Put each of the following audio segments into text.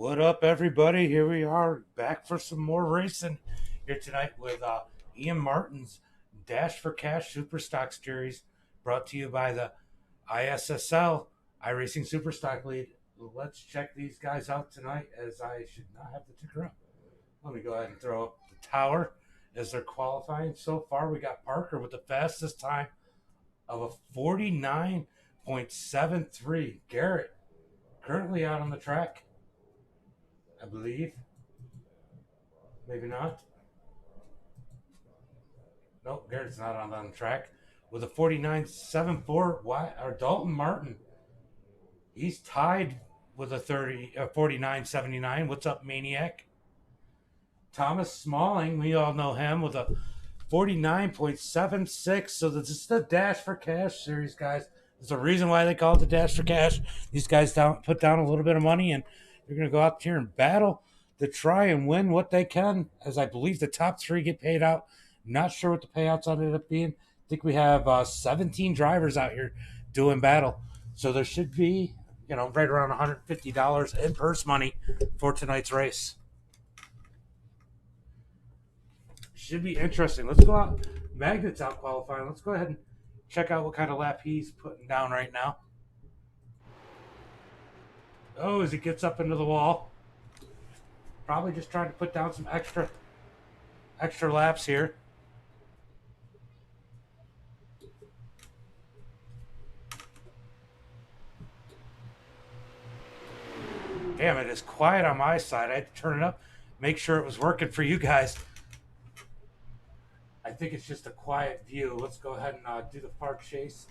What up, everybody? Here we are back for some more racing here tonight with Ian Martin's Dash for Cash Superstock Series, brought to you by the ISSL iRacing Superstock Lead. Let's check these guys out tonight, as I should not have the ticker up. Let me go ahead and throw up the tower as they're qualifying. So far, we got Parker with the fastest time of a 49.73. Garrett currently out on the track, I believe. Maybe not. Nope, Garrett's not on the track. With a 49.74, or Dalton Martin. He's tied with a 49.79. What's up, Maniac? Thomas Smalling, we all know him, with a 49.76. So this is the Dash for Cash series, guys. There's a reason why they call it the Dash for Cash. These guys put down a little bit of money, and they're going to go out here and battle to try and win what they can, as I believe the top three get paid out. Not sure what the payouts ended up being. I think we have 17 drivers out here doing battle. So there should be, right around $150 in purse money for tonight's race. Should be interesting. Let's go out. Magnet's out qualifying. Let's go ahead and check out what kind of lap he's putting down right now. Oh, as he gets up into the wall. Probably just trying to put down some extra laps here. Damn, it is quiet on my side. I had to turn it up, make sure it was working for you guys. I think it's just a quiet view. Let's go ahead and do the far chase.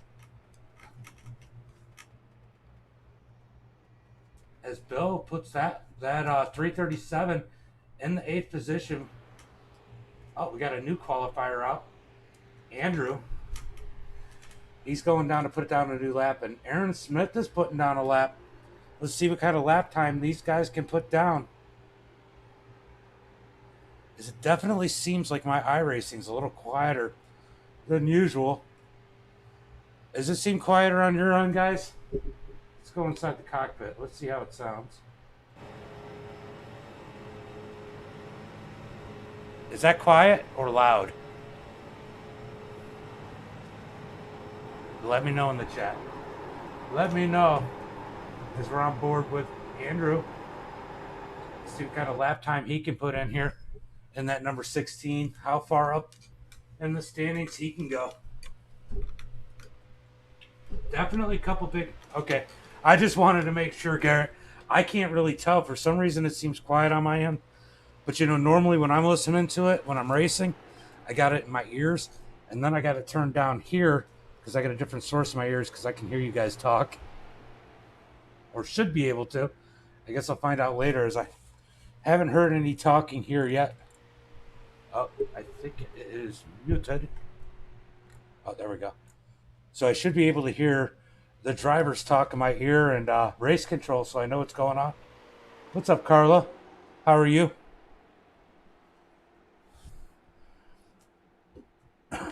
As Bill puts that 337 in the 8th position. Oh, we got a new qualifier out. Andrew. He's going down to put down a new lap. And Aaron Smith is putting down a lap. Let's see what kind of lap time these guys can put down. It definitely seems like my iRacing's a little quieter than usual. Does it seem quieter on your end, guys? Let's go inside the cockpit. Let's see how it sounds. Is that quiet or loud? Let me know in the chat. Let me know, because we're on board with Andrew. Let's see what kind of lap time he can put in here. In that number 16, how far up in the standings he can go. Definitely a couple big... Okay, I just wanted to make sure, Garrett. I can't really tell. For some reason, it seems quiet on my end. But, normally when I'm listening to it, when I'm racing, I got it in my ears. And then I got it turned down here because I got a different source in my ears because I can hear you guys talk. Or should be able to. I guess I'll find out later, as I haven't heard any talking here yet. Oh, I think it is muted. Oh, there we go. So I should be able to hear the drivers talk in my ear and race control, so I know what's going on. What's up, Carla? How are you?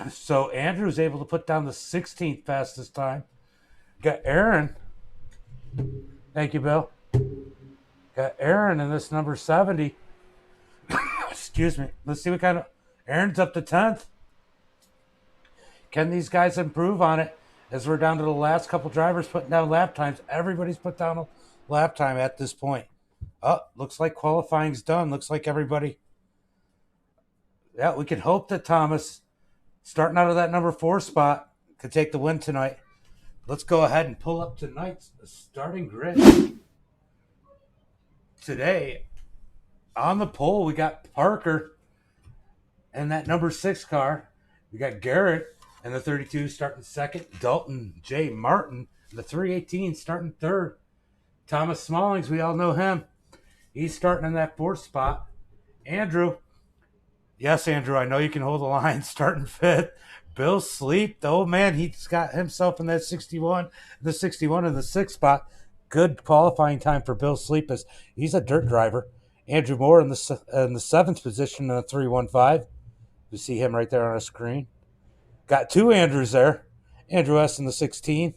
So Andrew's able to put down the 16th fastest time. Got Aaron. Thank you, Bill. Got Aaron in this number 70. Excuse me. Let's see what kind of... Aaron's up to 10th. Can these guys improve on it? As we're down to the last couple drivers putting down lap times. Everybody's put down a lap time at this point. Oh, looks like qualifying's done. Looks like everybody... Yeah, we can hope that Thomas, starting out of that number 4 spot, could take the win tonight. Let's go ahead and pull up tonight's starting grid. Today... On the pole, we got Parker and that number 6 car. We got Garrett and the 32 starting second. Dalton J. Martin, the 318, starting third. Thomas Smallings, we all know him. He's starting in that 4th spot. Andrew. Yes, Andrew, I know you can hold the line. Starting 5th. Bill Sleep, the old man, he's got himself in that 61 in the 6th spot. Good qualifying time for Bill Sleep, as he's a dirt driver. Andrew Moore in the 7th position in the 315. You see him right there on our screen. Got 2 Andrews there. Andrew S. in the 16.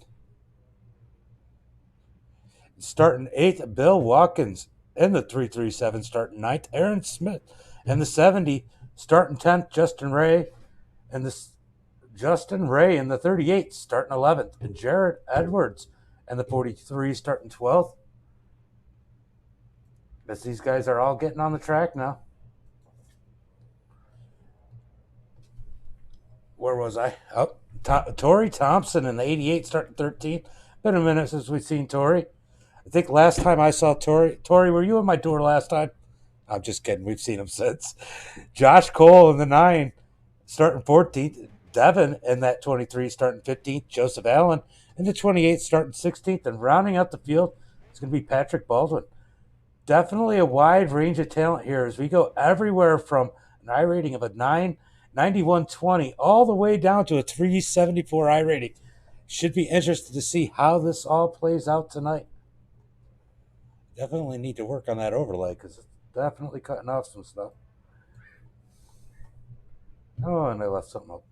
Starting 8th, Bill Watkins in the 337 starting 9th, Aaron Smith. And the 70 starting 10th, Justin Ray. And Justin Ray in the 38 starting 11th. And Jared Edwards and the 43 starting 12th. As these guys are all getting on the track now. Where was I? Oh, Tori Thompson in the 88 starting 13th. Been a minute since we've seen Tori. I think last time I saw Tori, were you at my door last time? I'm just kidding. We've seen him since. Josh Cole in the 9 starting 14th. Devin in that 23 starting 15th. Joseph Allen in the 28 starting 16th. And rounding out the field is going to be Patrick Baldwin. Definitely a wide range of talent here as we go everywhere from an I rating of a 991.20 all the way down to a 374 I rating. Should be interested to see how this all plays out tonight. Definitely need to work on that overlay because it's definitely cutting off some stuff. Oh, and I left something up.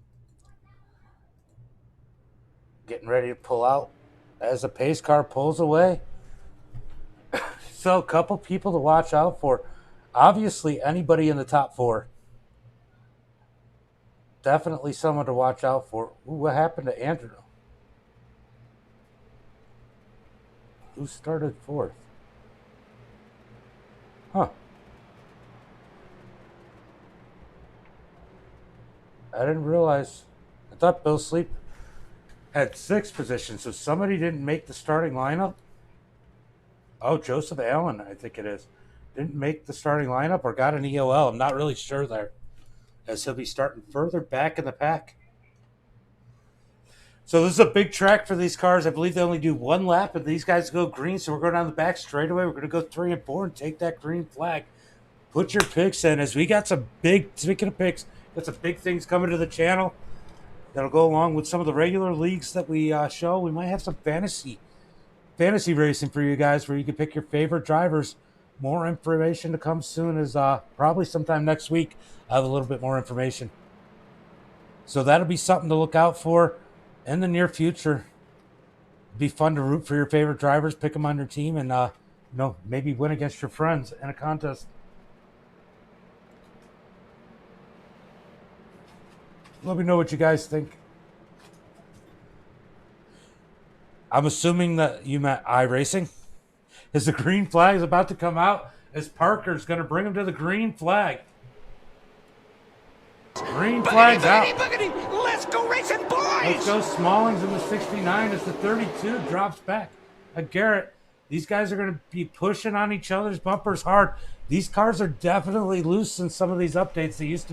Getting ready to pull out as the pace car pulls away. So a couple people to watch out for. Obviously, anybody in the top 4. Definitely someone to watch out for. Ooh, what happened to Andrew? Who started 4th? Huh. I didn't realize. I thought Bill Sleep had 6 positions, so somebody didn't make the starting lineup. Oh, Joseph Allen, I think it is. Didn't make the starting lineup or got an EOL. I'm not really sure there, as he'll be starting further back in the pack. So this is a big track for these cars. I believe they only do 1 lap, and these guys go green, so we're going down the back straightaway. We're going to go 3 and 4 and take that green flag. Put your picks in, as we got some big, speaking of picks, got some big things coming to the channel that'll go along with some of the regular leagues that we show. We might have some fantasy racing for you guys where you can pick your favorite drivers. More information to come soon, as probably sometime next week I have a little bit more information. So that'll be something to look out for in the near future. It'd be fun to root for your favorite drivers, pick them on your team, and maybe win against your friends in a contest. Let me know what you guys think. I'm assuming that you meant iRacing. As the green flag is about to come out, as Parker's going to bring him to the green flag. Green flag's out. Boogity. Let's go racing, boys! Let's go Smallings in the 69 as the 32 drops back. Garrett, these guys are going to be pushing on each other's bumpers hard. These cars are definitely loose in some of these updates. They used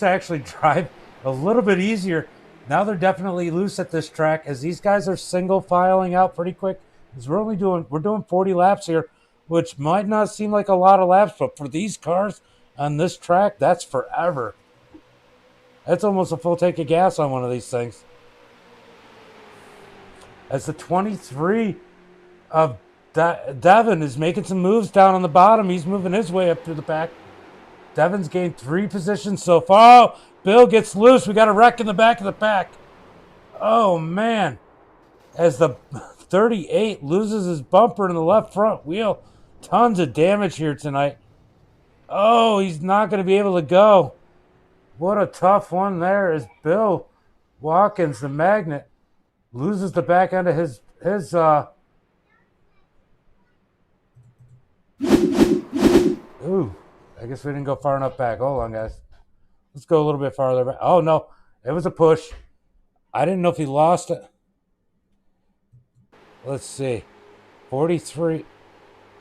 to actually drive a little bit easier. Now they're definitely loose at this track as these guys are single filing out pretty quick. Because we're doing 40 laps here, which might not seem like a lot of laps, but for these cars on this track, that's forever. That's almost a full tank of gas on one of these things. As the 23 of Devin is making some moves down on the bottom, he's moving his way up through the pack. Devin's gained 3 positions so far. Oh, Bill gets loose. We got a wreck in the back of the pack. Oh, man. As the 38 loses his bumper in the left front wheel. Tons of damage here tonight. Oh, he's not going to be able to go. What a tough one there as Bill Watkins, the magnet, loses the back end of his Ooh, I guess we didn't go far enough back. Hold on, guys. Let's go a little bit farther back. Oh, no. It was a push. I didn't know if he lost it. Let's see. 43.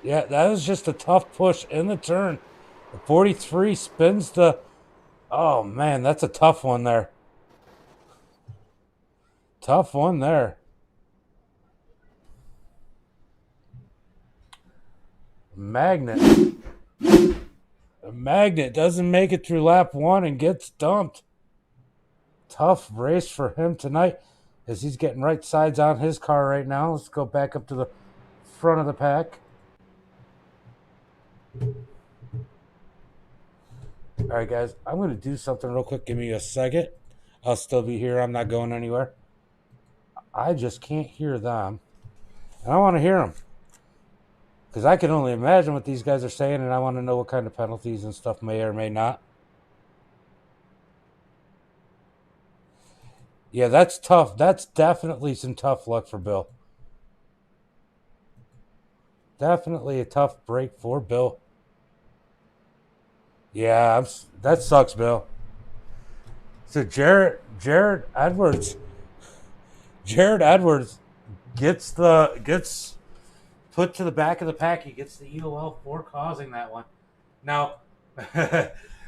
Yeah, that was just a tough push in the turn. The 43 spins the... Oh, man, that's a tough one there. Tough one there. Magnet. The magnet doesn't make it through lap 1 and gets dumped. Tough race for him tonight as he's getting right sides on his car right now. Let's go back up to the front of the pack. All right, guys, I'm going to do something real quick. Give me a second. I'll still be here. I'm not going anywhere. I just can't hear them. And I want to hear them. Because I can only imagine what these guys are saying, and I want to know what kind of penalties and stuff may or may not. Yeah, that's tough. That's definitely some tough luck for Bill. Definitely a tough break for Bill. Yeah, that sucks, Bill. So Jared Edwards gets put to the back of the pack. He gets the EOL for causing that one. Now,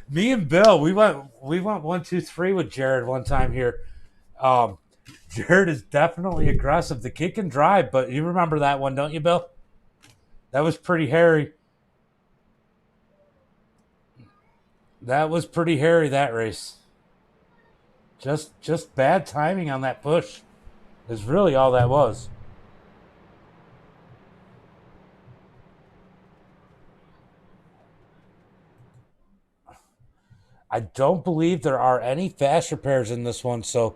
me and Bill, we went 1-2-3 with Jared one time here. Jared is definitely aggressive. The kid can drive, but you remember that one, don't you, Bill? That was pretty hairy. That was pretty hairy, that race. Just bad timing on that push is really all that was. I don't believe there are any fast repairs in this one, so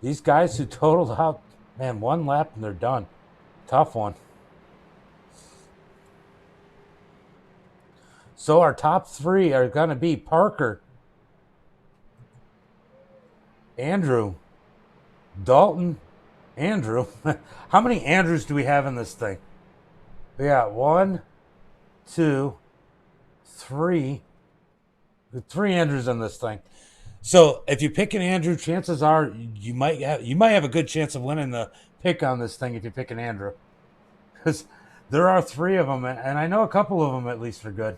these guys who totaled out, man, one lap and they're done. Tough one. So our top three are going to be Parker, Andrew, Dalton, Andrew. How many Andrews do we have in this thing? We got 1, 2, 3. Three Andrews in this thing. So if you pick an Andrew, chances are you might have a good chance of winning the pick on this thing if you pick an Andrew, because there are 3 of them, and I know a couple of them at least are good.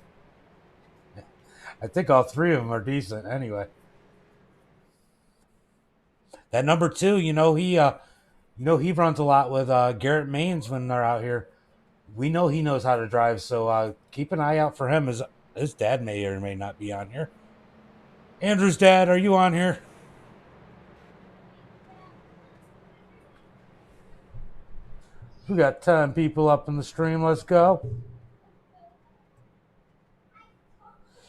I think all 3 of them are decent anyway. That number 2, he runs a lot with Garrett Maines when they're out here. We know he knows how to drive, so keep an eye out for him. His dad may or may not be on here. Andrew's dad, are you on here? We got 10 people up in the stream. Let's go.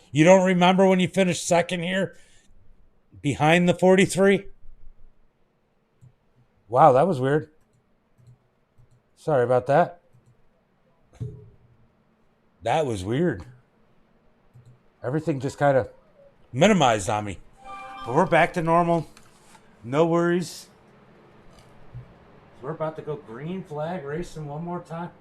You don't remember when you finished second here? Behind the 43? Wow, that was weird. Sorry about that. That was weird. Everything just kind of minimized on me. But we're back to normal. No worries. We're about to go green flag racing one more time.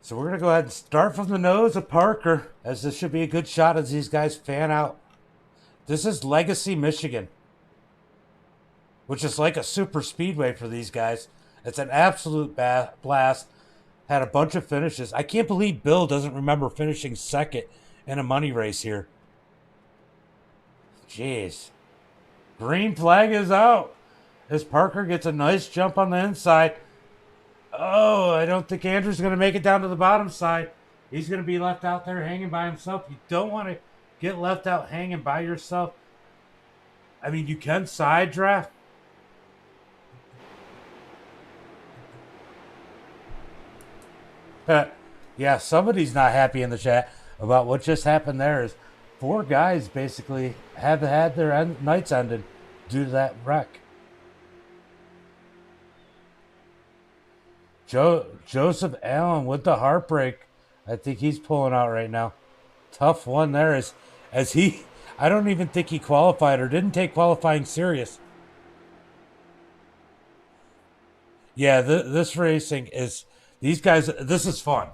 So we're going to go ahead and start from the nose of Parker, as this should be a good shot as these guys fan out. This is Legacy, Michigan, which is like a super speedway for these guys. It's an absolute blast. Had a bunch of finishes. I can't believe Bill doesn't remember finishing second in a money race here. Jeez. Green flag is out as Parker gets a nice jump on the inside. Oh, I don't think Andrew's going to make it down to the bottom side. He's going to be left out there hanging by himself. You don't want to get left out hanging by yourself. I mean, you can side draft. Yeah, somebody's not happy in the chat about what just happened there. Is 4 guys basically have had their nights ended due to that wreck. Joseph Allen with the heartbreak. I think he's pulling out right now. Tough one there as he, I don't even think he qualified or didn't take qualifying serious. Yeah, this racing is, these guys, this is fun.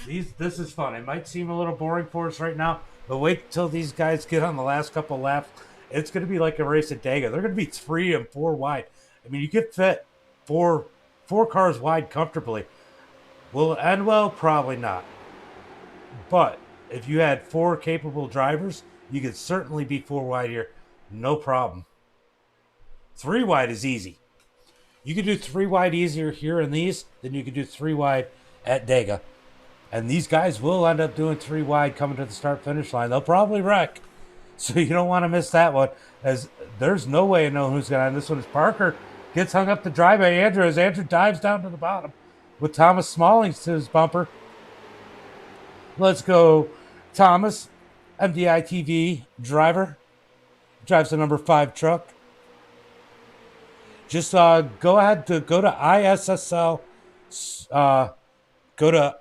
This is fun. It might seem a little boring for us right now, but wait till these guys get on the last couple laps. It's going to be like a race at Dega. They're going to be 3 and 4 wide. I mean, you could fit four cars wide comfortably. Will it end well? Probably not. But if you had 4 capable drivers, you could certainly be 4 wide here. No problem. 3 wide is easy. You could do 3 wide easier here in these than you could do 3 wide at Dega. And these guys will end up doing 3 wide coming to the start-finish line. They'll probably wreck. So you don't want to miss that one, as there's no way of knowing who's going to end this one. As Parker gets hung up to drive by Andrew as Andrew dives down to the bottom with Thomas Smallings to his bumper. Let's go, Thomas, MDITV driver. Drives the number 5 truck. Just go ahead to go to ISSL. Go to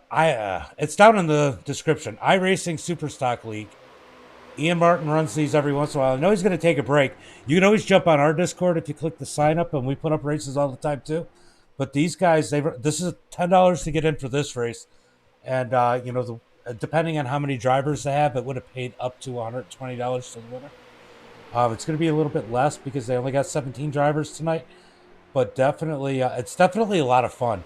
it's down in the description. iRacing Superstock League. Ian Martin runs these every once in a while. I know he's going to take a break. You can always jump on our Discord if you click the sign up, and we put up races all the time too. But these guys, this is $10 to get in for this race, and depending on how many drivers they have, it would have paid up to $120 to the winner. It's going to be a little bit less because they only got 17 drivers tonight, but definitely, it's definitely a lot of fun.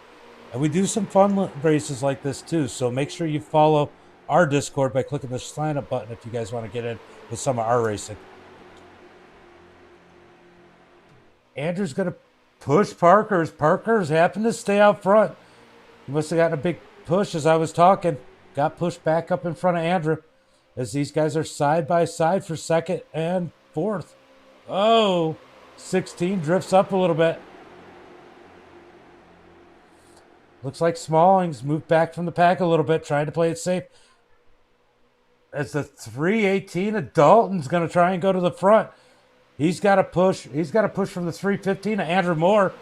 And we do some fun races like this too, so make sure you follow our Discord by clicking the sign up button if you guys want to get in with some of our racing. Andrew's going to push Parker's. Parker's happened to stay out front. He must have gotten a big push as I was talking. Got pushed back up in front of Andrew as these guys are side by side for second and fourth. Oh, 16 drifts up a little bit. Looks like Smalling's moved back from the pack a little bit, trying to play it safe. As the 318 of Dalton's going to try and go to the front. He's got to push. He's got to push from the 315 of Andrew Moore.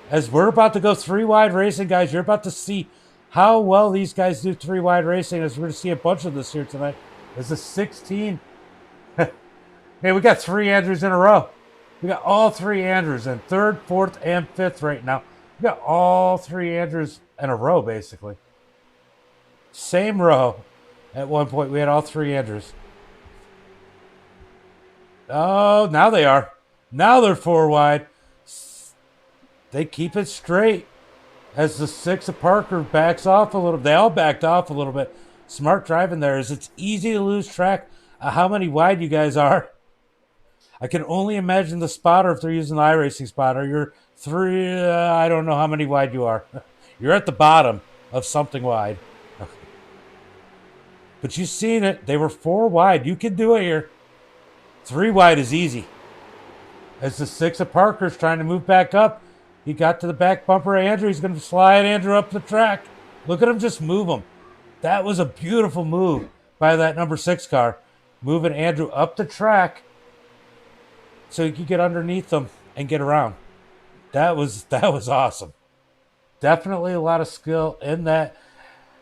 As we're about to go 3-wide racing, guys, you're about to see how well these guys do 3-wide racing, as we're going to see a bunch of this here tonight. As the 16. Hey, we got 3 Andrews in a row. We got all 3 Andrews in 3rd, 4th, and 5th right now. We got all 3 Andrews in a row, basically. Same row. At one point, we had all 3 Andrews. Oh, now they are. Now they're 4 wide. They keep it straight. As the 6 of Parker backs off a little. They all backed off a little bit. Smart driving there. As it's easy to lose track of how many wide you guys are. I can only imagine the spotter if they're using the iRacing spotter. You're 3, I don't know how many wide you are. You're at the bottom of something wide. But you've seen it. They were 4 wide. You can do it here. 3 wide is easy. As the 6 of Parker's trying to move back up. He got to the back bumper of Andrew. He's going to slide Andrew up the track. Look at him just move him. That was a beautiful move by that number 6 car. Moving Andrew up the track so he could get underneath them and get around. That was awesome. Definitely a lot of skill in that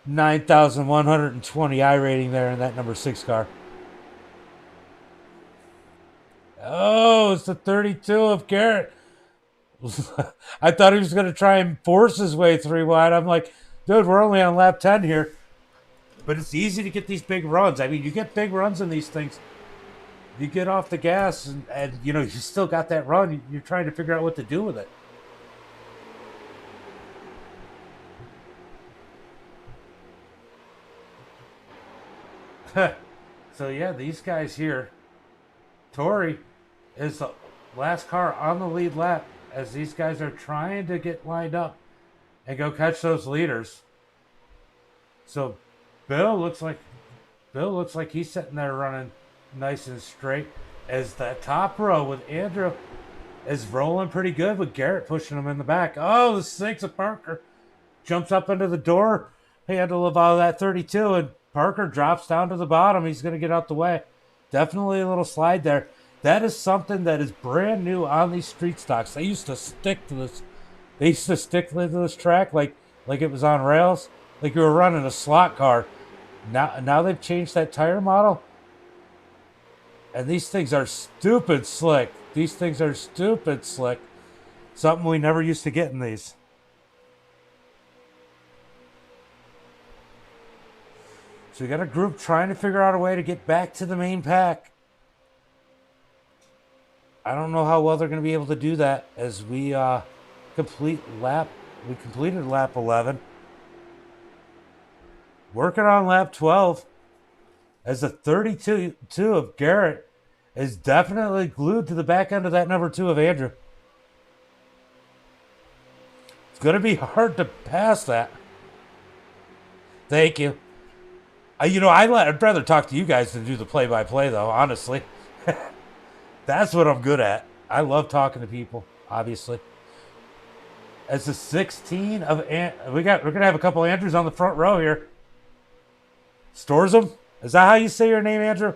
9,120 I rating there in that number 6 car. Oh, it's the 32 of Garrett. I thought he was going to try and force his way 3 wide. I'm like, dude, we're only on lap 10 here. But it's easy to get these big runs. I mean, you get big runs in these things. You get off the gas and you still got that run. You're trying to figure out what to do with it. So, yeah, these guys here. Tori is the last car on the lead lap as these guys are trying to get lined up and go catch those leaders. So, Bill looks like he's sitting there running nice and straight as that top row with Andrew is rolling pretty good with Garrett pushing him in the back. Oh, the 6 of Parker jumps up into the door handle of that 32 and Parker drops down to the bottom. He's going to get out the way. Definitely a little slide there. That is something that is brand new on these street stocks. They used to stick to this. They used to stick to this track like it was on rails, like you were running a slot car. Now they've changed that tire model. And these things are stupid slick. These things are stupid slick. Something we never used to get in these. So we got a group trying to figure out a way to get back to the main pack. I don't know how well they're going to be able to do that as we completed lap 11. Working on lap 12. As the 32 of Garrett is definitely glued to the back end of that number 2 of Andrew. It's going to be hard to pass that. Thank you. I'd rather talk to you guys than do the play-by-play, though, honestly. That's what I'm good at. I love talking to people, obviously. As the 16 of we're going to have a couple Andrews on the front row here. Storzum? Is that how you say your name, Andrew?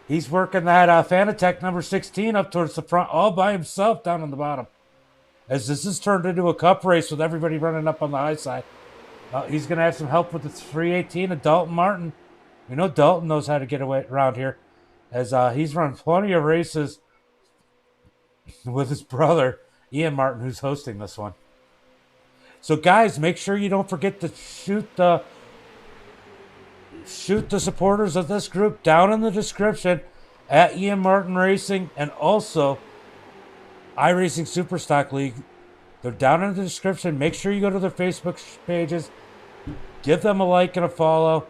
He's working that Fanatec number 16 up towards the front all by himself down on the bottom. As this is turned into a cup race with everybody running up on the high side. He's going to have some help with the 318 of Dalton Martin. We know Dalton knows how to get away around here, as he's run plenty of races with his brother, Ian Martin, who's hosting this one. So, guys, make sure you don't forget to shoot the supporters of this group down in the description at Ian Martin Racing and also iRacing Superstock League. They're down in the description. Make sure you go to their Facebook pages. Give them a like and a follow.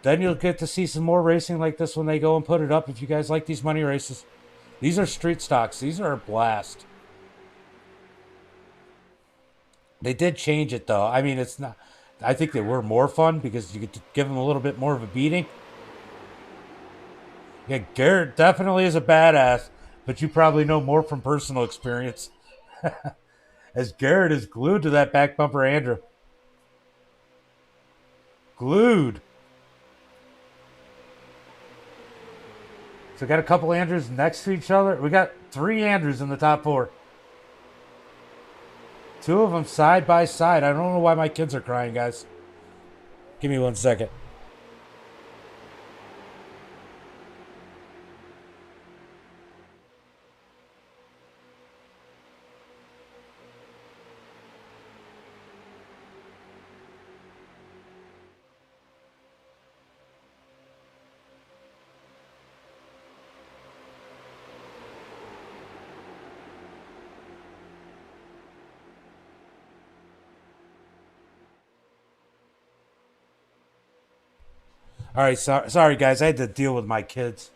Then you'll get to see some more racing like this when they go and put it up if you guys like these money races. These are street stocks. These are a blast. They did change it, though. I mean, it's not... I think they were more fun because you get to give them a little bit more of a beating. Yeah, Garrett definitely is a badass, but you probably know more from personal experience. As Garrett is glued to that back bumper, Andrew. Glued. So we got a couple Andrews next to each other. We got 3 Andrews in the top 4. 2 of them side by side. I don't know why my kids are crying, guys. Give me 1 second. All right, sorry guys, I had to deal with my kids.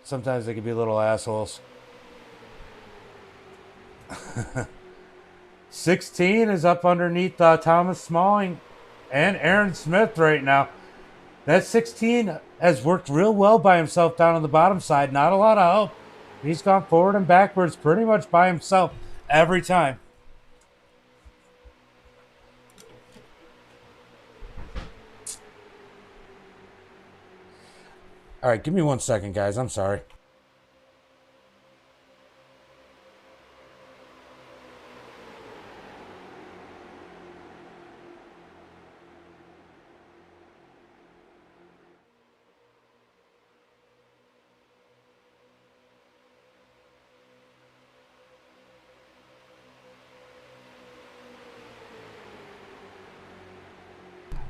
Sometimes they can be little assholes. 16 is up underneath Thomas Smalling and Aaron Smith right now. That 16 has worked real well by himself down on the bottom side. Not a lot of help. He's gone forward and backwards pretty much by himself every time. All right, give me 1 second, guys. I'm sorry.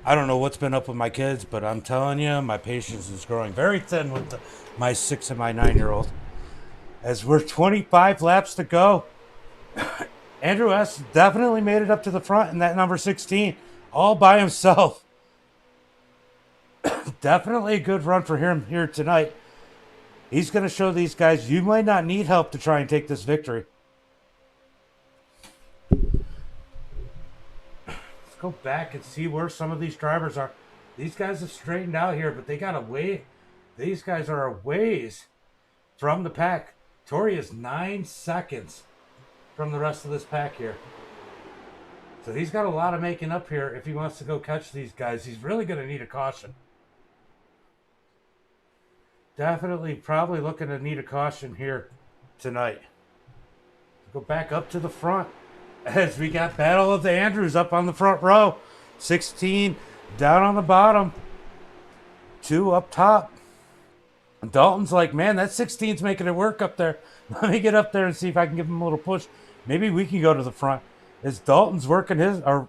I don't know what's been up with my kids, but I'm telling you, my patience is growing very thin with my 6 and my 9-year-old. As we're 25 laps to go, Andrew S. definitely made it up to the front in that number 16, all by himself. Definitely a good run for him here tonight. He's going to show these guys you might not need help to try and take this victory. Go back and see where some of these drivers are. These guys have straightened out here, but they got a way. These guys are a ways from the pack. Tori is 9 seconds from the rest of this pack here. So he's got a lot of making up here if he wants to go catch these guys. He's really going to need a caution. Definitely probably looking to need a caution here tonight. Go back up to the front. As we got Battle of the Andrews up on the front row. 16 down on the bottom. 2 up top. And Dalton's like, man, that 16's making it work up there. Let me get up there and see if I can give him a little push. Maybe we can go to the front. As Dalton's working his... Or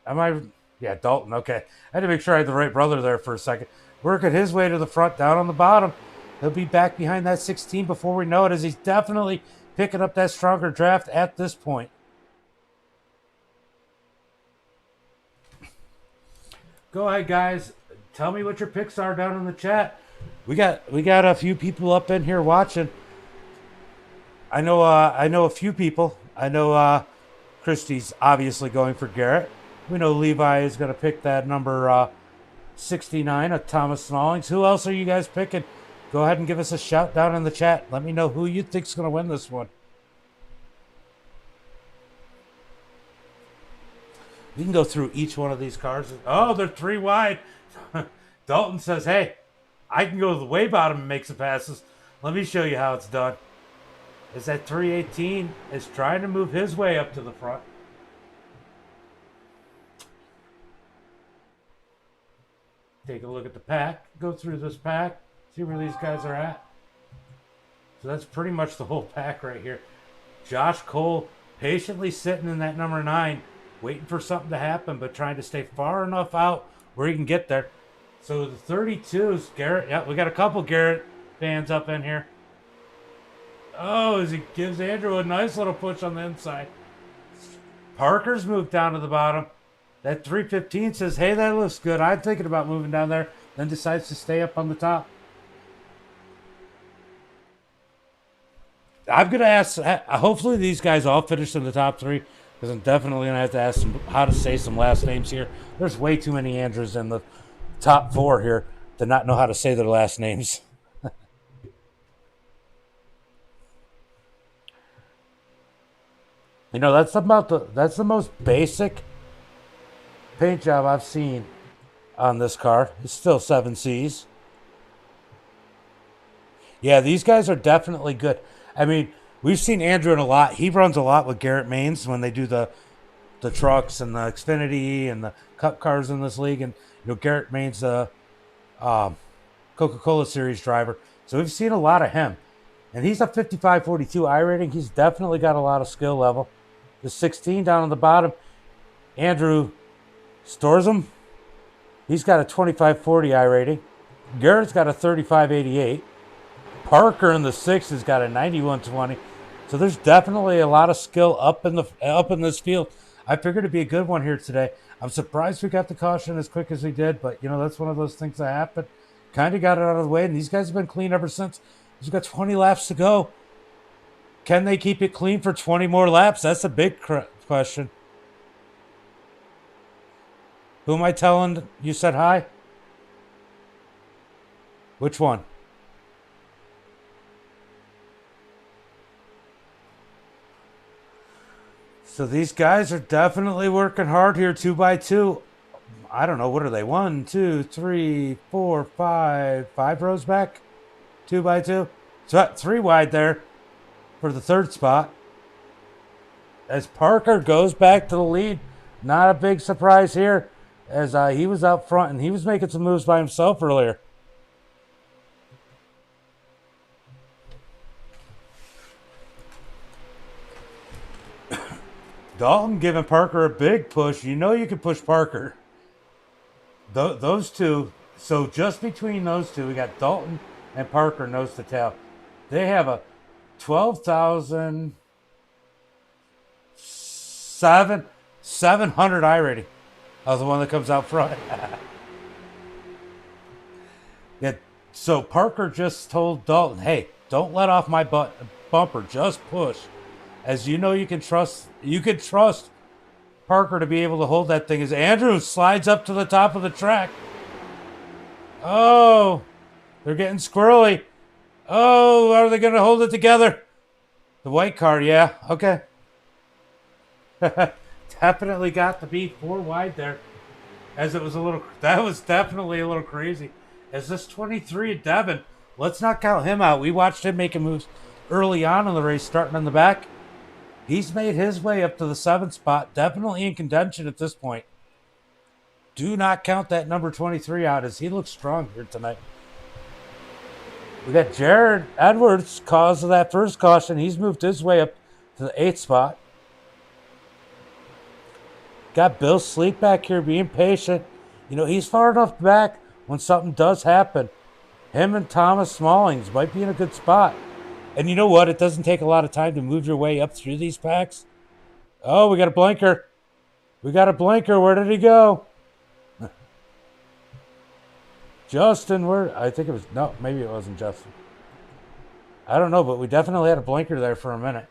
am I... Yeah, Dalton, okay. I had to make sure I had the right brother there for a second. Working his way to the front, down on the bottom. He'll be back behind that 16 before we know it, as he's definitely picking up that stronger draft at this point. Go ahead, guys. Tell me what your picks are down in the chat. We got a few people up in here watching. I know a few people. I know Christie's obviously going for Garrett. We know Levi is going to pick that number 69 of Thomas Smallings. Who else are you guys picking? Go ahead and give us a shout down in the chat. Let me know who you think's going to win this one. We can go through each one of these cars. Oh, they're 3 wide. Dalton says, hey, I can go to the way bottom and make some passes. Let me show you how it's done. Is that 318 is trying to move his way up to the front. Take a look at the pack. Go through this pack. See where these guys are at. So that's pretty much the whole pack right here. Josh Cole patiently sitting in that number 9, waiting for something to happen, but trying to stay far enough out where he can get there. So the 32s, Garrett. Yeah, we got a couple Garrett fans up in here. Oh, as he gives Andrew a nice little push on the inside. Parker's moved down to the bottom. That 315 says, hey, that looks good. I'm thinking about moving down there. Then decides to stay up on the top. I'm going to ask, hopefully these guys all finish in the top 3, because I'm definitely going to have to ask them how to say some last names here. There's way too many Andrews in the top 4 here to not know how to say their last names. You know, that's the most basic paint job I've seen on this car. It's still 7Cs. Yeah, these guys are definitely good. I mean, we've seen Andrew in a lot. He runs a lot with Garrett Maines when they do the trucks and the Xfinity and the Cup cars in this league. And, you know, Garrett Maines, the Coca-Cola Series driver. So we've seen a lot of him. And he's a 55-42 I rating. He's definitely got a lot of skill level. The 16 down on the bottom, Andrew Storzum. He's got a 25-40 I rating. Garrett's got a 35-88. Parker in the 6 has got a 91-20. So there's definitely a lot of skill up in this field. I figured it'd be a good one here today. I'm surprised we got the caution as quick as we did, but you know, that's one of those things that happen. Kind of got it out of the way, and these guys have been clean ever since. We've got 20 laps to go. Can they keep it clean for 20 more laps? That's a big question. Who am I telling you said hi? Which one? So these guys are definitely working hard here, 2 by 2. I don't know, what are they? 1, 2, 3, 4, 5. 5 rows back? 2 by 2. So 3 wide there for the 3rd spot. As Parker goes back to the lead. Not a big surprise here, as he was out front and he was making some moves by himself earlier. Dalton giving Parker a big push. You know you can push Parker. Those two. So just between those two, we got Dalton and Parker nose to tail. They have a 12,700 I rating of the one that comes out front. Yeah. So Parker just told Dalton, hey, don't let off my bumper. Just push. As you know, you can trust Parker to be able to hold that thing as Andrew slides up to the top of the track. Oh, they're getting squirrely. Oh, are they going to hold it together? The white car, yeah. Okay. Definitely got to be 4 wide there. As it was that was definitely a little crazy. As this 23 Devin, let's not count him out. We watched him making moves early on in the race, starting in the back. He's made his way up to the 7th spot, definitely in contention at this point. Do not count that number 23 out, as he looks strong here tonight. We got Jared Edwards, cause of that first caution. He's moved his way up to the 8th spot. Got Bill Sleep back here being patient. You know, he's far enough back when something does happen. Him and Thomas Smallings might be in a good spot. And you know what? It doesn't take a lot of time to move your way up through these packs. Oh, we got a blinker. We got a blinker. Where did he go? Justin, where? I think it was, no, maybe it wasn't Justin. I don't know, but we definitely had a blinker there for a minute.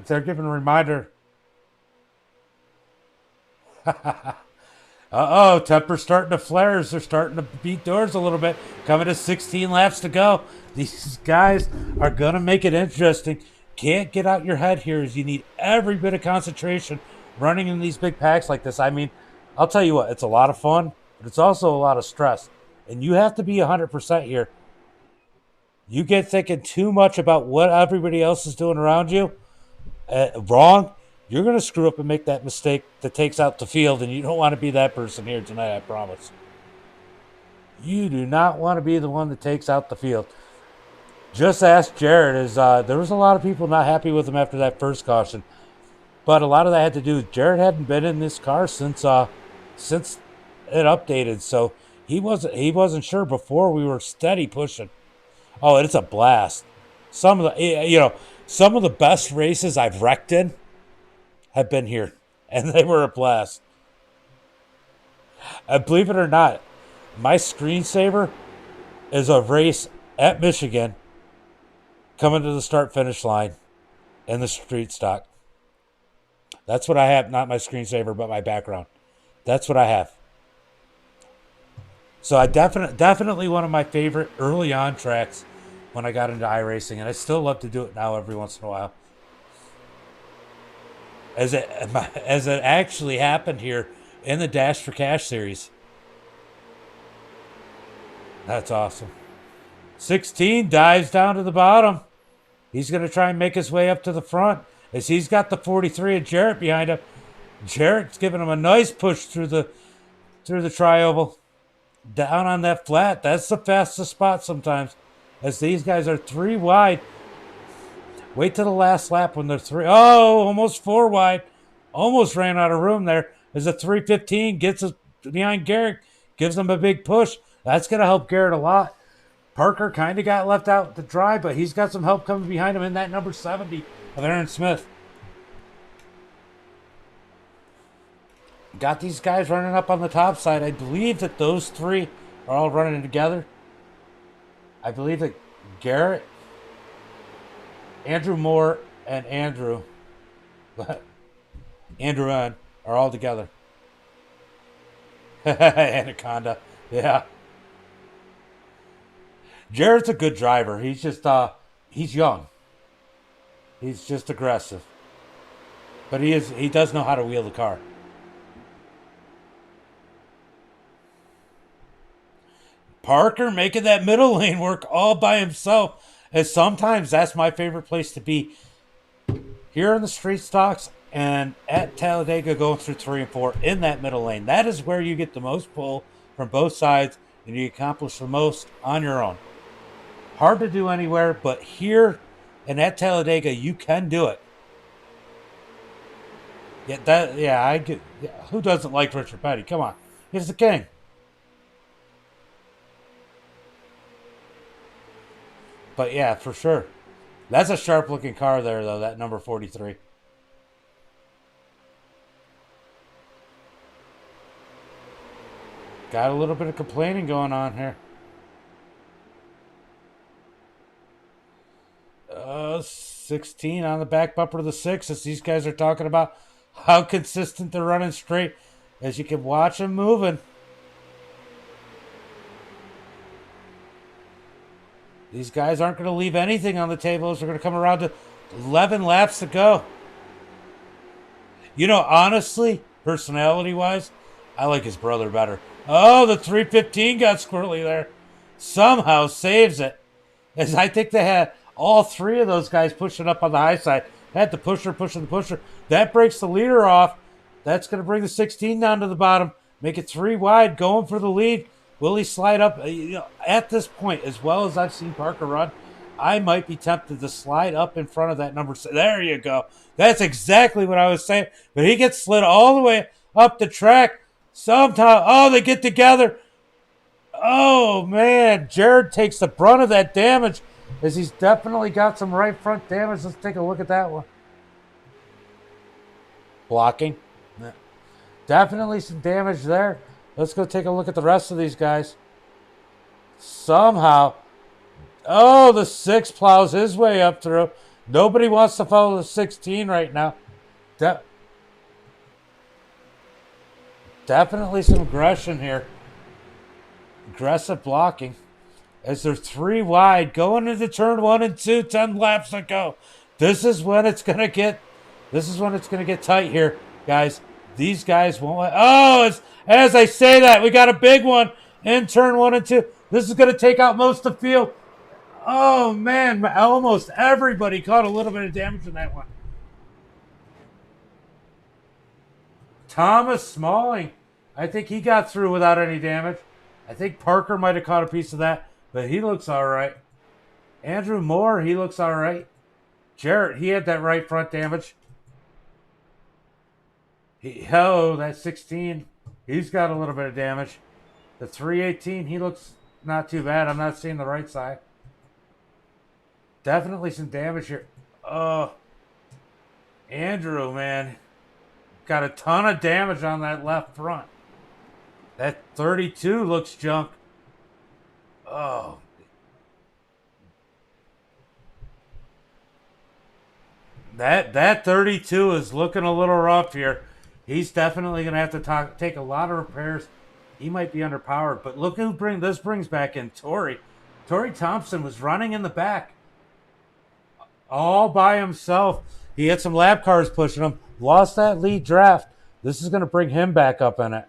They're giving a reminder. Uh-oh, temper's starting to flare as they're starting to beat doors a little bit. Coming to 16 laps to go. These guys are going to make it interesting. Can't get out your head here as you need every bit of concentration running in these big packs like this. I mean, I'll tell you what, it's a lot of fun, but it's also a lot of stress. And you have to be 100% here. You get thinking too much about what everybody else is doing around you, wrong, you're going to screw up and make that mistake that takes out the field, and you don't want to be that person here tonight, I promise. You do not want to be the one that takes out the field. Just ask Jared. There was a lot of people not happy with him after that first caution, but a lot of that had to do with Jared hadn't been in this car since it updated, so he wasn't sure before we were steady pushing. Oh, it's a blast. Some of the best races I've wrecked in have been here, and they were a blast. And believe it or not, my screensaver is a race at Michigan coming to the start-finish line in the street stock. That's what I have, not my screensaver, but my background. That's what I have. So I definitely one of my favorite early on tracks when I got into iRacing, and I still love to do it now every once in a while. As it actually happened here in the Dash for Cash series. That's awesome. 16 dives down to the bottom. He's going to try and make his way up to the front as he's got the 43 of Jarrett behind him. Jarrett's giving him a nice push through the tri-oval. Down on that flat. That's the fastest spot sometimes, as these guys are 3 wide. Wait till the last lap when they're 3. Oh, almost 4 wide. Almost ran out of room there. As a 3:15 gets us behind Garrett, gives them a big push. That's going to help Garrett a lot. Parker kind of got left out to dry, but he's got some help coming behind him in that number 70 of Aaron Smith. Got these guys running up on the top side. I believe that those 3 are all running together. I believe that Garrett, Andrew Moore, and Andrew N are all together. Anaconda. Yeah. Jarrett's a good driver. He's just he's young. He's just aggressive. But he does know how to wheel the car. Parker making that middle lane work all by himself. And sometimes that's my favorite place to be. Here in the street stocks and at Talladega going through 3 and 4 in that middle lane. That is where you get the most pull from both sides and you accomplish the most on your own. Hard to do anywhere, but here and at Talladega, you can do it. Who doesn't like Richard Petty? Come on. He's the king. But yeah, for sure. That's a sharp looking car there, though, that number 43. Got a little bit of complaining going on here. 16 on the back bumper of the 6 as these guys are talking about how consistent they're running straight. As you can watch them moving. These guys aren't going to leave anything on the table as they're going to come around to 11 laps to go. You know, honestly, personality-wise, I like his brother better. Oh, the 315 got squirrely there. Somehow saves it. As I think they had all 3 of those guys pushing up on the high side. Had the pusher pushing the pusher. That breaks the leader off. That's going to bring the 16 down to the bottom. Make it 3 wide, going for the lead. Will he slide up? At this point, as well as I've seen Parker run, I might be tempted to slide up in front of that number. There you go. That's exactly what I was saying. But he gets slid all the way up the track. Sometime, they get together. Oh, man. Jared takes the brunt of that damage as he's definitely got some right front damage. Let's take a look at that one. Blocking. Definitely some damage there. Let's go take a look at the rest of these guys. Somehow, the 6 plows his way up through. Nobody wants to follow the 16 right now. Definitely some aggression here. Aggressive blocking. As they're 3 wide, going into turn 1 and 2, 10 laps to go. This is when it's gonna get tight here, guys. These guys won't. As I say that, we got a big one in turn 1 and 2. This is gonna take out most of the field. Oh man, almost everybody caught a little bit of damage in that one. Thomas Smalling, I think he got through without any damage. I think Parker might have caught a piece of that, but he looks all right. Andrew Moore, he looks all right. Jarrett, he had that right front damage. That 16, he's got a little bit of damage. The 318, he looks not too bad. I'm not seeing the right side. Definitely some damage here. Andrew, man, got a ton of damage on that left front. That 32 looks junk. Oh. That 32 is looking a little rough here. He's definitely going to have to take a lot of repairs. He might be underpowered. But look who this brings back in Torrey. Torrey Thompson was running in the back all by himself. He had some lap cars pushing him. Lost that lead draft. This is going to bring him back up in it.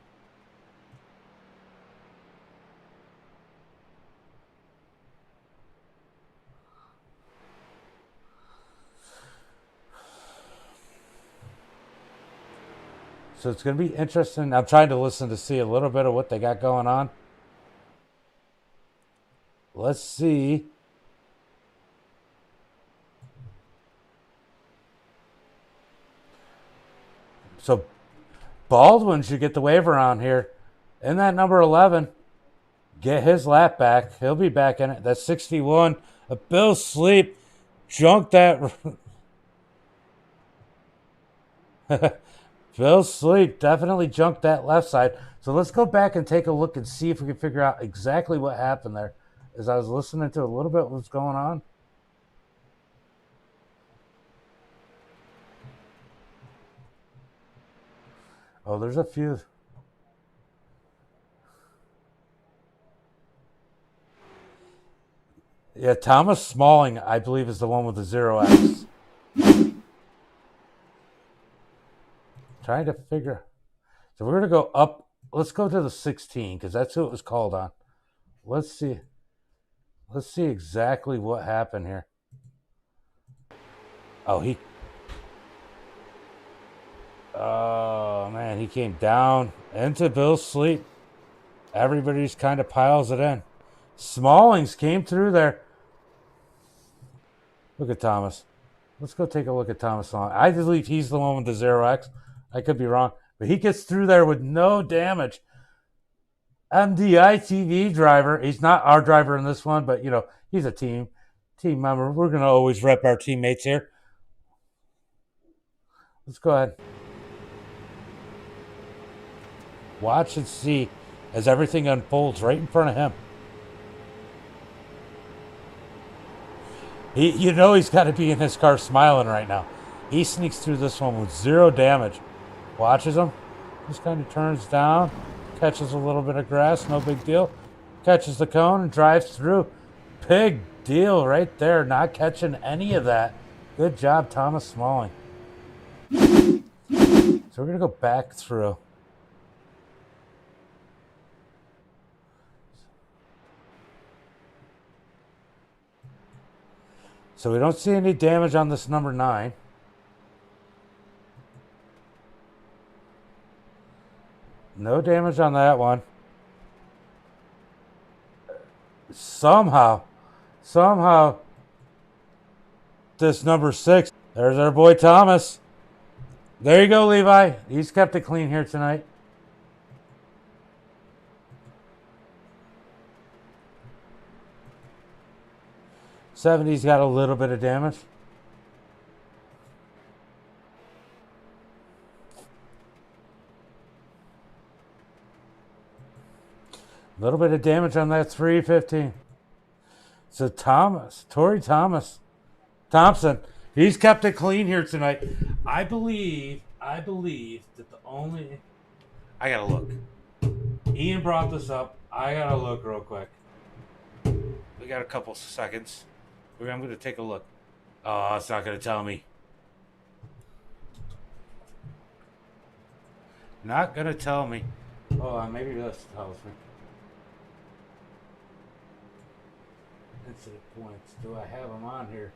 So it's going to be interesting. I'm trying to listen to see a little bit of what they got going on. Let's see. So Baldwin should get the waiver on here. In that number 11, get his lap back. He'll be back in it. That's 61. Bill Sleep junked that. Bill Sleep definitely junked that left side. So let's go back and take a look and see if we can figure out exactly what happened there. As I was listening to a little bit what's going on. Oh, there's a few. Yeah, Thomas Smalling, I believe, is the one with the 0X. Trying to figure. So we're going to go up. Let's go to the 16 because that's who it was called on. Let's see. Let's see exactly what happened here. Oh, man, he came down into Bill's Sleep. Everybody's kind of piles it in. Smallings came through there. Look at Thomas. Let's go take a look at Thomas. I believe he's the one with the 0X. I could be wrong. But he gets through there with no damage. MDI TV driver. He's not our driver in this one, but, he's a team member. We're going to always rep our teammates here. Let's go ahead. Watch and see as everything unfolds right in front of him. He's got to be in his car smiling right now. He sneaks through this one with 0 damage. Watches him. Just kind of turns down. Catches a little bit of grass. No big deal. Catches the cone and drives through. Big deal right there. Not catching any of that. Good job, Thomas Smalling. So we're going to go back through. So we don't see any damage on this number 9. No damage on that one. Somehow, this number 6, there's our boy Thomas. There you go, Levi. He's kept it clean here tonight. '70's got a little bit of damage. A little bit of damage on that 315. So Torrey Thompson, he's kept it clean here tonight. I believe that the only I gotta look. Ian brought this up. I gotta look real quick. We got a couple seconds. I'm gonna take a look. Oh, it's not gonna tell me. Not gonna tell me. Hold on, maybe this tells me. Incident points. Do I have them on here?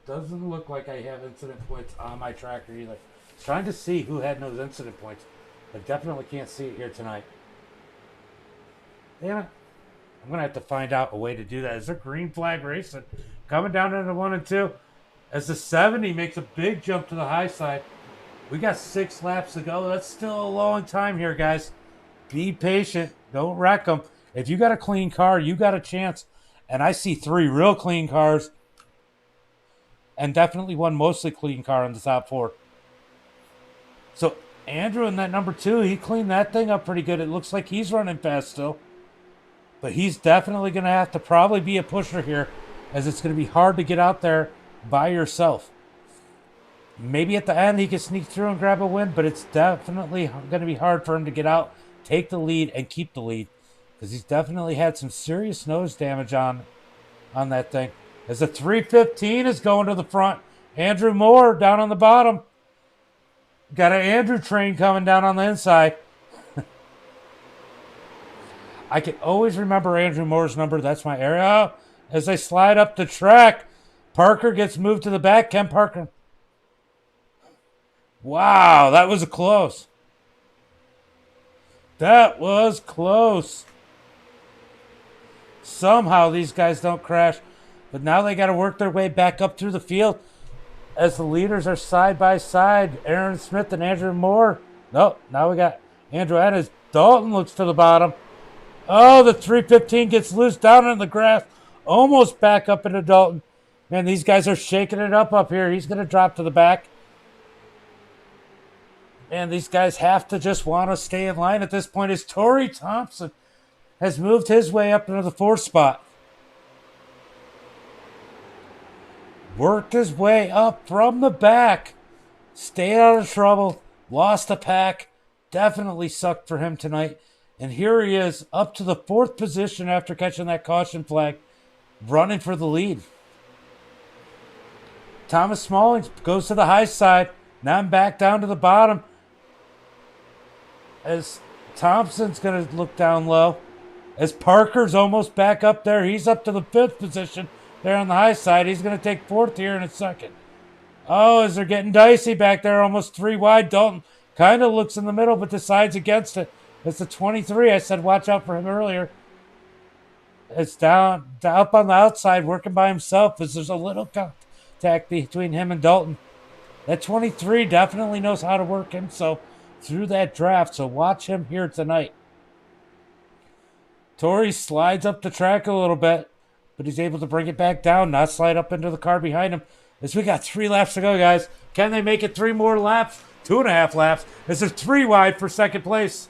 Doesn't look like I have incident points on my tracker either. Trying to see who had those incident points. I definitely can't see it here tonight. Damn it. I'm going to have to find out a way to do that. Is there green flag racing coming down into 1 and 2? As the 70 makes a big jump to the high side. We got 6 laps to go. That's still a long time here, guys. Be patient. Don't wreck them. If you got a clean car, you got a chance. And I see 3 real clean cars. And definitely one mostly clean car in the top 4. So Andrew in that number 2, he cleaned that thing up pretty good. It looks like he's running fast still. But he's definitely going to have to probably be a pusher here, as it's going to be hard to get out there by yourself. Maybe at the end he can sneak through and grab a win, but it's definitely going to be hard for him to get out, take the lead, and keep the lead. Because he's definitely had some serious nose damage on that thing. As the 315 is going to the front, Andrew Moore down on the bottom. Got an Andrew train coming down on the inside. I can always remember Andrew Moore's number. That's my area. As they slide up the track, Parker gets moved to the back. Ken Parker. Wow, that was close. That was close. Somehow these guys don't crash. But now they got to work their way back up through the field as the leaders are side by side. Aaron Smith and Andrew Moore. Nope, now we got Andrew Ennis. Dalton looks to the bottom. Oh, the 315 gets loose down in the grass. Almost back up into Dalton. Man, these guys are shaking it up here. He's going to drop to the back. And these guys have to just want to stay in line at this point as Torrey Thompson has moved his way up into the 4th spot. Worked his way up from the back. Stayed out of trouble. Lost a pack. Definitely sucked for him tonight. And here he is up to the 4th position after catching that caution flag. Running for the lead. Thomas Smalling goes to the high side. Now I'm back down to the bottom. As Thompson's going to look down low. As Parker's almost back up there. He's up to the 5th position. There on the high side. He's going to take 4th here in a second. Oh, as they're getting dicey back there, almost 3 wide. Dalton kind of looks in the middle, but decides against it. It's the 23. I said watch out for him earlier. It's down up on the outside, working by himself as there's a little contact between him and Dalton. That 23 definitely knows how to work himself through that draft, so watch him here tonight. Torrey slides up the track a little bit, but he's able to bring it back down, not slide up into the car behind him. As we got 3 laps to go, guys. Can they make it 3 more laps? 2.5 laps. As they're 3 wide for 2nd place.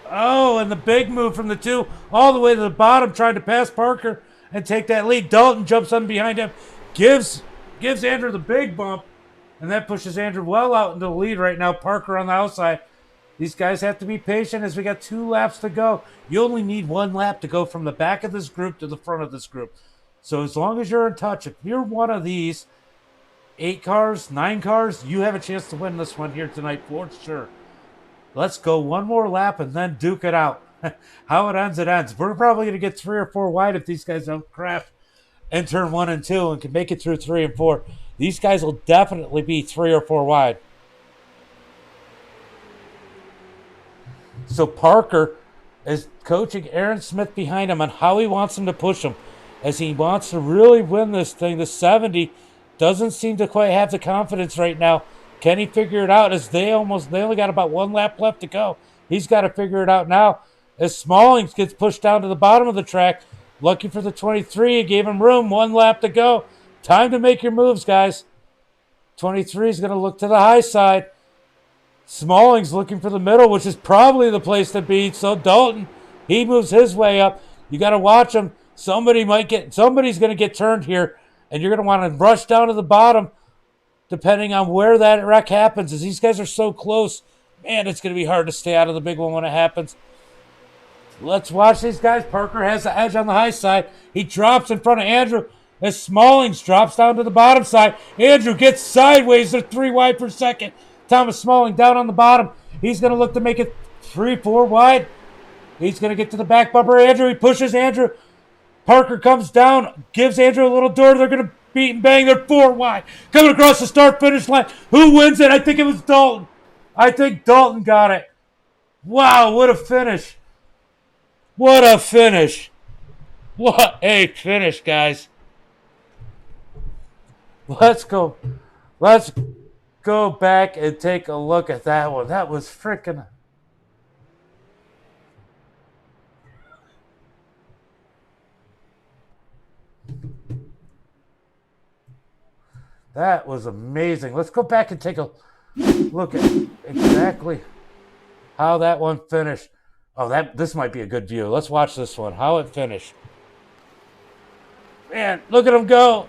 Oh, and the big move from the 2 all the way to the bottom, trying to pass Parker and take that lead. Dalton jumps on behind him, gives Andrew the big bump, and that pushes Andrew well out into the lead right now. Parker on the outside. These guys have to be patient as we got 2 laps to go. You only need 1 lap to go from the back of this group to the front of this group. So as long as you're in touch, if you're one of these 8 cars, 9 cars, you have a chance to win this one here tonight for sure. Let's go 1 more lap and then duke it out. How it ends, it ends. We're probably going to get 3 or 4 wide if these guys don't crash in turn 1 and 2 and can make it through 3 and 4. These guys will definitely be 3 or 4 wide. So Parker is coaching Aaron Smith behind him on how he wants him to push him. As he wants to really win this thing. The 70 doesn't seem to quite have the confidence right now. Can he figure it out as they only got about 1 lap left to go. He's got to figure it out now. As Smallings gets pushed down to the bottom of the track. Lucky for the 23. He gave him room. 1 lap to go. Time to make your moves, guys. 23 is going to look to the high side. Smalling's looking for the middle, which is probably the place to be. So Dalton, he moves his way up. You got to watch him. Somebody's going to get turned here And you're going to want to rush down to the bottom depending on where that wreck happens. As these guys are so close, man, it's going to be hard to stay out of the big one when it happens. Let's watch these guys. Parker has the edge on the high side. He drops in front of Andrew as Smallings drops down to the bottom side. Andrew gets sideways. They're 3 wide per second. Thomas Smalling down on the bottom. He's going to look to make it 3, 4 wide. He's going to get to the back bumper. Andrew, he pushes Andrew. Parker comes down, gives Andrew a little door. They're going to beat and bang. They're 4 wide. Coming across the start-finish line. Who wins it? I think it was Dalton. I think Dalton got it. Wow, what a finish. What a finish. What a finish, guys. Let's go. Let's go back and take a look at that one. That was freaking... That was amazing. Let's go back and take a look at exactly how that one finished. Oh, this might be a good view. Let's watch this one, how it finished. Man, look at him go.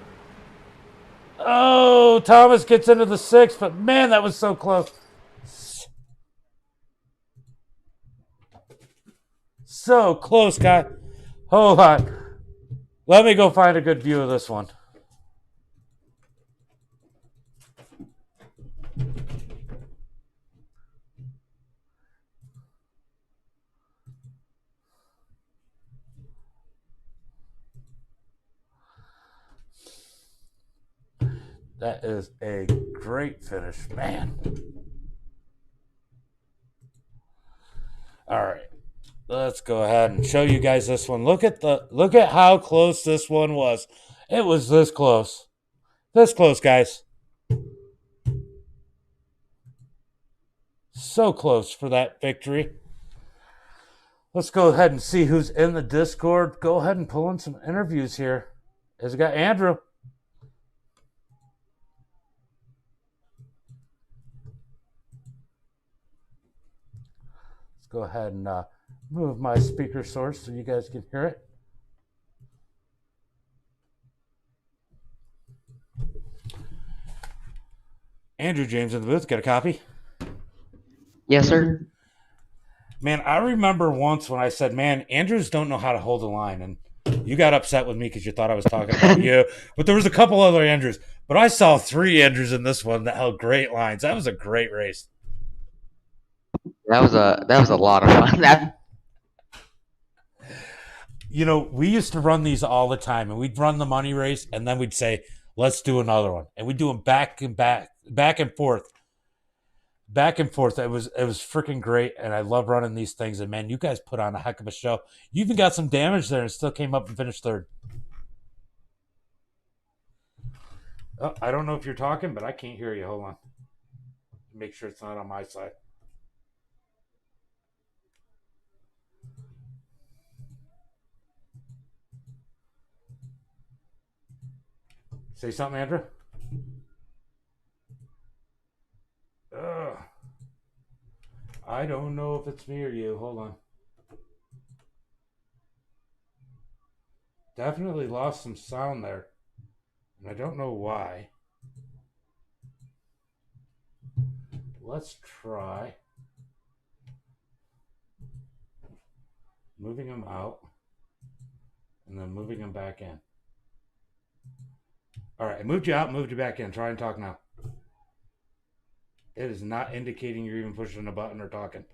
Oh, Thomas gets into the 6, but man, that was so close. So close, guy. Hold on. Let me go find a good view of this one. That is a great finish, man. All right, let's go ahead and show you guys this one. Look at how close this one was. It was this close. This close, guys. So close for that victory. Let's go ahead and see who's in the Discord. Go ahead and pull in some interviews here. Has got Andrew. Go ahead and move my speaker source so you guys can hear it. Andrew James in the booth. Got a copy? Yes, sir. Man, I remember once when I said, man, Andrews don't know how to hold a line. And you got upset with me because you thought I was talking about you. But there was a couple other Andrews. But I saw 3 Andrews in this one that held great lines. That was a great race. That was a lot of fun. You know, we used to run these all the time, and we'd run the money race, and then we'd say, let's do another one. And we'd do them back and forth. Back and forth. It was freaking great, and I love running these things. And, man, you guys put on a heck of a show. You even got some damage there and still came up and finished 3rd. Oh, I don't know if you're talking, but I can't hear you. Hold on. Make sure it's not on my side. Say something, Andrew. I don't know if it's me or you. Hold on. Definitely lost some sound there. And I don't know why. Let's try moving them out and then moving them back in. All right, I moved you out, moved you back in. Try and talk now. It is not indicating you're even pushing a button or talking.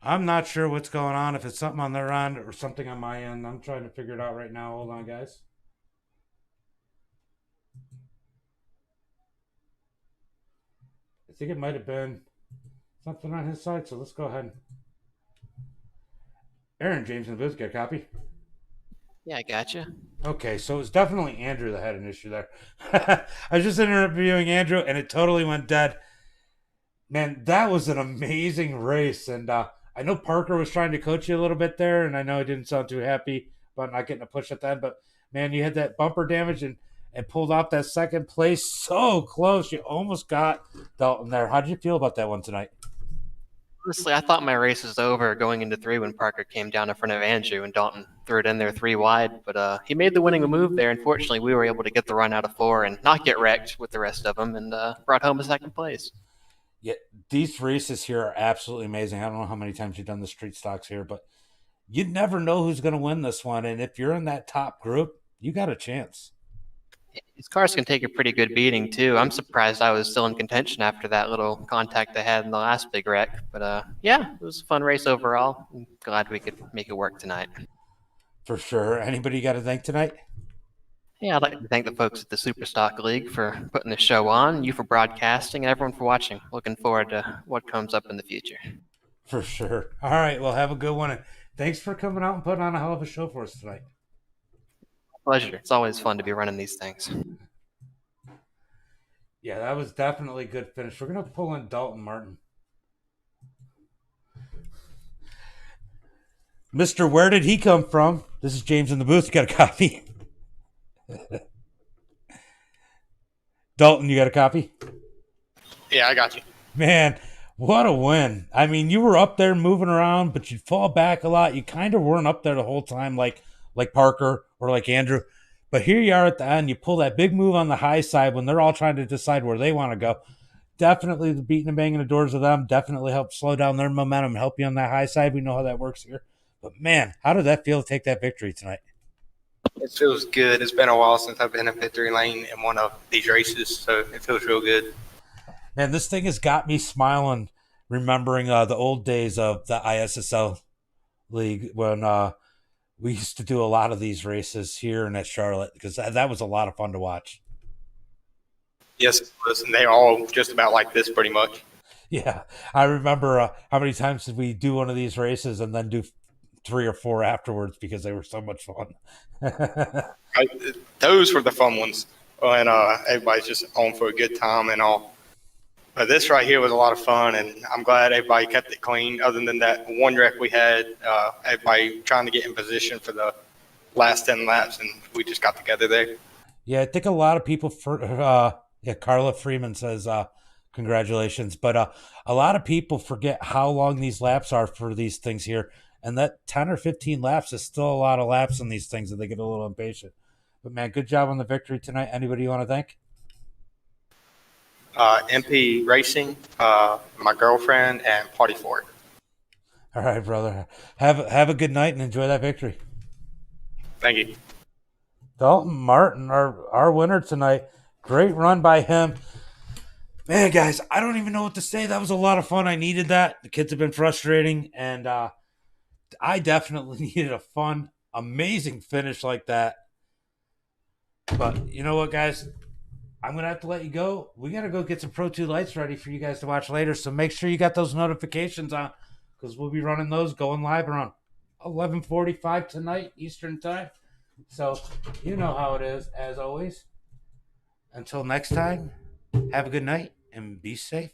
I'm not sure what's going on, if it's something on their end or something on my end. I'm trying to figure it out right now. Hold on, guys. I think it might have been something on his side, so let's go ahead. Aaron James in the booth, get a copy? Yeah, I gotcha. Okay, so it's definitely Andrew that had an issue there. I was just interviewing Andrew, and it totally went dead. Man, that was an amazing race, and I know Parker was trying to coach you a little bit there, and I know he didn't sound too happy about not getting a push at the end, but, man, you had that bumper damage and pulled off that 2nd place so close. You almost got Dalton there. How did you feel about that one tonight? Honestly, I thought my race was over going into 3 when Parker came down in front of Andrew and Dalton threw it in there 3 wide. But he made the winning move there. Unfortunately, we were able to get the run out of 4 and not get wrecked with the rest of them and brought home a second place. Yeah, these races here are absolutely amazing. I don't know how many times you've done the street stocks here, but you never know who's going to win this one. And if you're in that top group, you got a chance. These cars can take a pretty good beating, too. I'm surprised I was still in contention after that little contact I had in the last big wreck. But yeah, it was a fun race overall. I'm glad we could make it work tonight. For sure. Anybody you got to thank tonight? Yeah, I'd like to thank the folks at the Superstock League for putting the show on, you for broadcasting, and everyone for watching. Looking forward to what comes up in the future. For sure. All right. Well, have a good one. And thanks for coming out and putting on a hell of a show for us tonight. Pleasure. It's always fun to be running these things. Yeah, that was definitely a good finish. We're going to pull in Dalton Martin. Mr. Where did he come from? This is James in the booth. You got a copy? Dalton, you got a copy? Yeah, I got you. Man, what a win. I mean, you were up there moving around, but you'd fall back a lot. You kind of weren't up there the whole time like Parker or like Andrew. But here you are at the end. You pull that big move on the high side when they're all trying to decide where they want to go. Definitely the beating and banging the doors of them definitely help slow down their momentum, help you on that high side. We know how that works here. But, man, how did that feel to take that victory tonight? It feels good. It's been a while since I've been in victory lane in one of these races, so it feels real good. Man, this thing has got me smiling, remembering the old days of the ISSL league when we used to do a lot of these races here and at Charlotte, because that was a lot of fun to watch. Yes, it was, and they're all just about like this pretty much. Yeah, I remember how many times did we do one of these races and then do 3 or 4 afterwards because they were so much fun. Those were the fun ones, and everybody's just on for a good time and all. But this right here was a lot of fun, and I'm glad everybody kept it clean. Other than that one wreck we had, everybody trying to get in position for the last 10 laps, and we just got together there. Yeah, I think a lot of people Carla Freeman says congratulations, but a lot of people forget how long these laps are for these things here, and that 10 or 15 laps is still a lot of laps on these things, and they get a little impatient. But man, good job on the victory tonight. Anybody you want to thank? MP Racing, my girlfriend, and Party Ford. All right, brother. Have a good night and enjoy that victory. Thank you. Dalton Martin, our winner tonight. Great run by him. Man, guys, I don't even know what to say. That was a lot of fun. I needed that. The kids have been frustrating, and I definitely needed a fun, amazing finish like that. But you know what, guys? I'm going to have to let you go. We got to go get some Pro 2 lights ready for you guys to watch later. So make sure you got those notifications on, because we'll be running those going live around 11:45 tonight Eastern time. So you know how it is, as always. Until next time, have a good night and be safe.